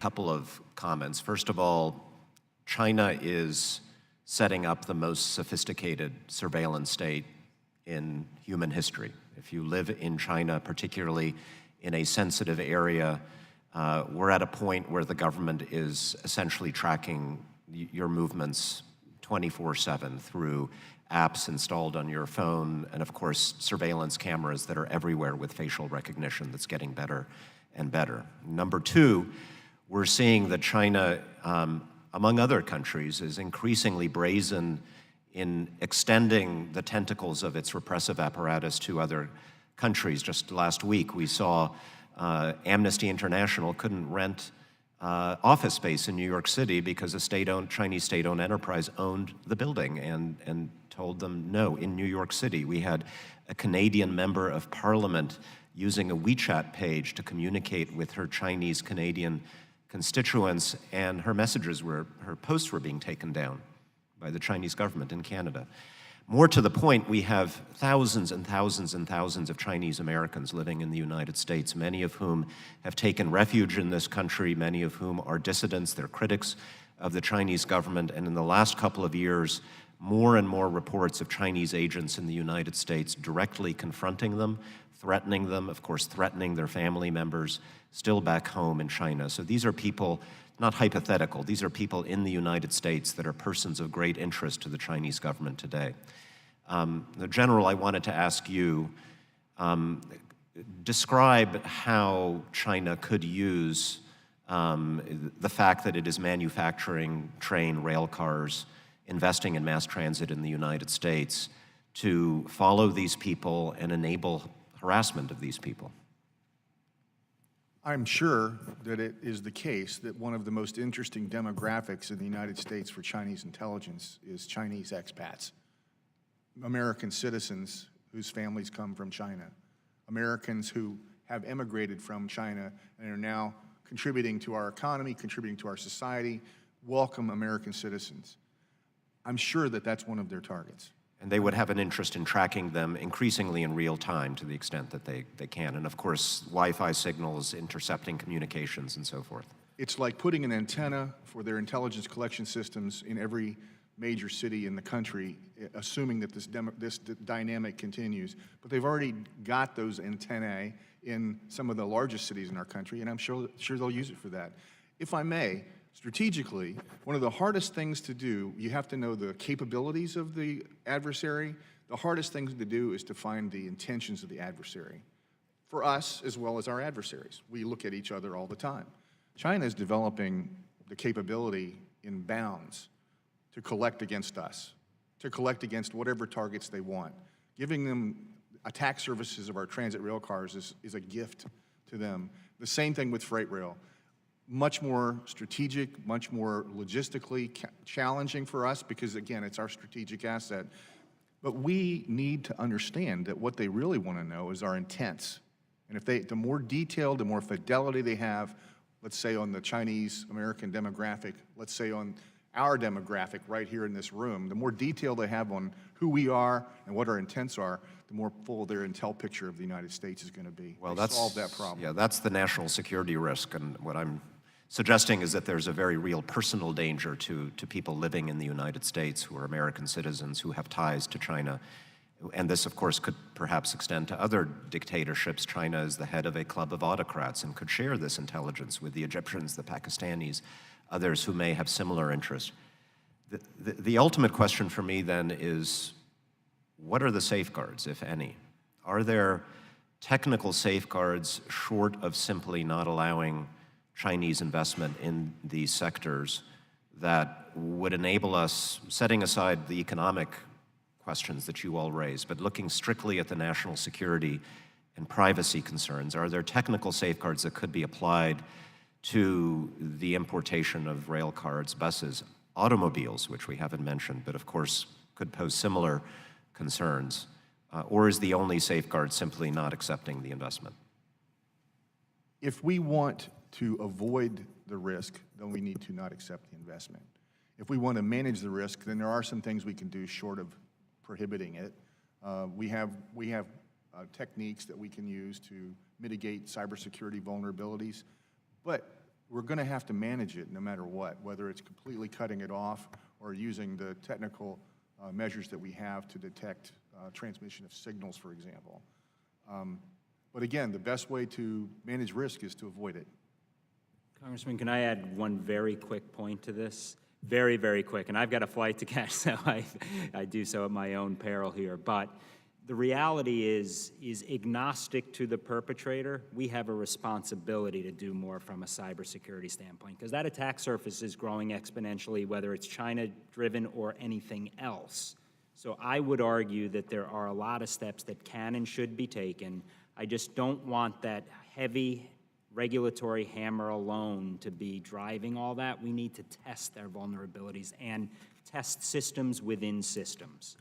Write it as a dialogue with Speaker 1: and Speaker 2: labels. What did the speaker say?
Speaker 1: couple of comments. First of all, China is setting up the most sophisticated surveillance state in human history. If you live in China, particularly in a sensitive area, we're at a point where the government is essentially tracking your movements 24/7 through apps installed on your phone, and of course, surveillance cameras that are everywhere with facial recognition that's getting better and better. Number two, we're seeing that China, among other countries, is increasingly brazen in extending the tentacles of its repressive apparatus to other countries. Just last week, we saw Amnesty International couldn't rent office space in New York City because a Chinese state-owned enterprise owned the building and told them no. In New York City, we had a Canadian member of parliament using a WeChat page to communicate with her Chinese Canadian constituents, and her posts were being taken down by the Chinese government in Canada. More to the point, we have thousands and thousands and thousands of Chinese Americans living in the United States, many of whom have taken refuge in this country, many of whom are dissidents, they're critics of the Chinese government, and in the last couple of years, more and more reports of Chinese agents in the United States directly confronting them, threatening them, of course, threatening their family members still back home in China. So these are people, not hypothetical, these are people in the United States that are persons of great interest to the Chinese government today. General, I wanted to ask you, describe how China could use the fact that it is manufacturing train rail cars, investing in mass transit in the United States to follow these people and enable harassment of these people.
Speaker 2: I'm sure that it is the case that one of the most interesting demographics in the United States for Chinese intelligence is Chinese expats, American citizens whose families come from China, Americans who have emigrated from China and are now contributing to our economy, contributing to our society, welcome American citizens. I'm sure that that's one of their targets.
Speaker 1: And they would have an interest in tracking them increasingly in real time to the extent that they can. And of course, Wi-Fi signals, intercepting communications, and so forth.
Speaker 2: It's like putting an antenna for their intelligence collection systems in every major city in the country, assuming that this dynamic continues. But they've already got those antennae in some of the largest cities in our country, and I'm sure they'll use it for that. If I may, strategically, one of the hardest things to do, you have to know the capabilities of the adversary. The hardest thing to do is to find the intentions of the adversary. For us, as well as our adversaries, we look at each other all the time. China is developing the capability in bounds to collect against us, to collect against whatever targets they want. Giving them attack services of our transit rail cars is a gift to them. The same thing with freight rail. Much more strategic, much more logistically challenging for us because, again, it's our strategic asset. But we need to understand that what they really want to know is our intents. And if the more detailed, the more fidelity they have, let's say on the Chinese-American demographic, let's say on our demographic right here in this room, the more detail they have on who we are and what our intents are, the more full their intel picture of the United States is going to be.
Speaker 1: Well,
Speaker 2: they solve that problem.
Speaker 1: Yeah, that's the national security risk, and what I'm suggesting is that there's a very real personal danger to people living in the United States who are American citizens who have ties to China. And this, of course, could perhaps extend to other dictatorships. China is the head of a club of autocrats and could share this intelligence with the Egyptians, the Pakistanis, others who may have similar interests. The ultimate question for me then is, what are the safeguards, if any? Are there technical safeguards short of simply not allowing Chinese investment in these sectors that would enable us, setting aside the economic questions that you all raised, but looking strictly at the national security and privacy concerns? Are there technical safeguards that could be applied to the importation of rail cars, buses, automobiles, which we haven't mentioned, but of course could pose similar concerns? Or is the only safeguard simply not accepting the investment?
Speaker 2: If we want to avoid the risk, then we need to not accept the investment. If we want to manage the risk, then there are some things we can do short of prohibiting it. We have techniques that we can use to mitigate cybersecurity vulnerabilities, but we're going to have to manage it no matter what, whether it's completely cutting it off or using the technical measures that we have to detect transmission of signals, for example. But again, the best way to manage risk is to avoid it.
Speaker 3: Congressman, can I add one very quick point to this? Very, very quick. And I've got a flight to catch, so I do so at my own peril here. But the reality is agnostic to the perpetrator, we have a responsibility to do more from a cybersecurity standpoint, because that attack surface is growing exponentially, whether it's China-driven or anything else. So I would argue that there are a lot of steps that can and should be taken. I just don't want that heavy regulatory hammer alone to be driving all that. We need to test their vulnerabilities and test systems within systems.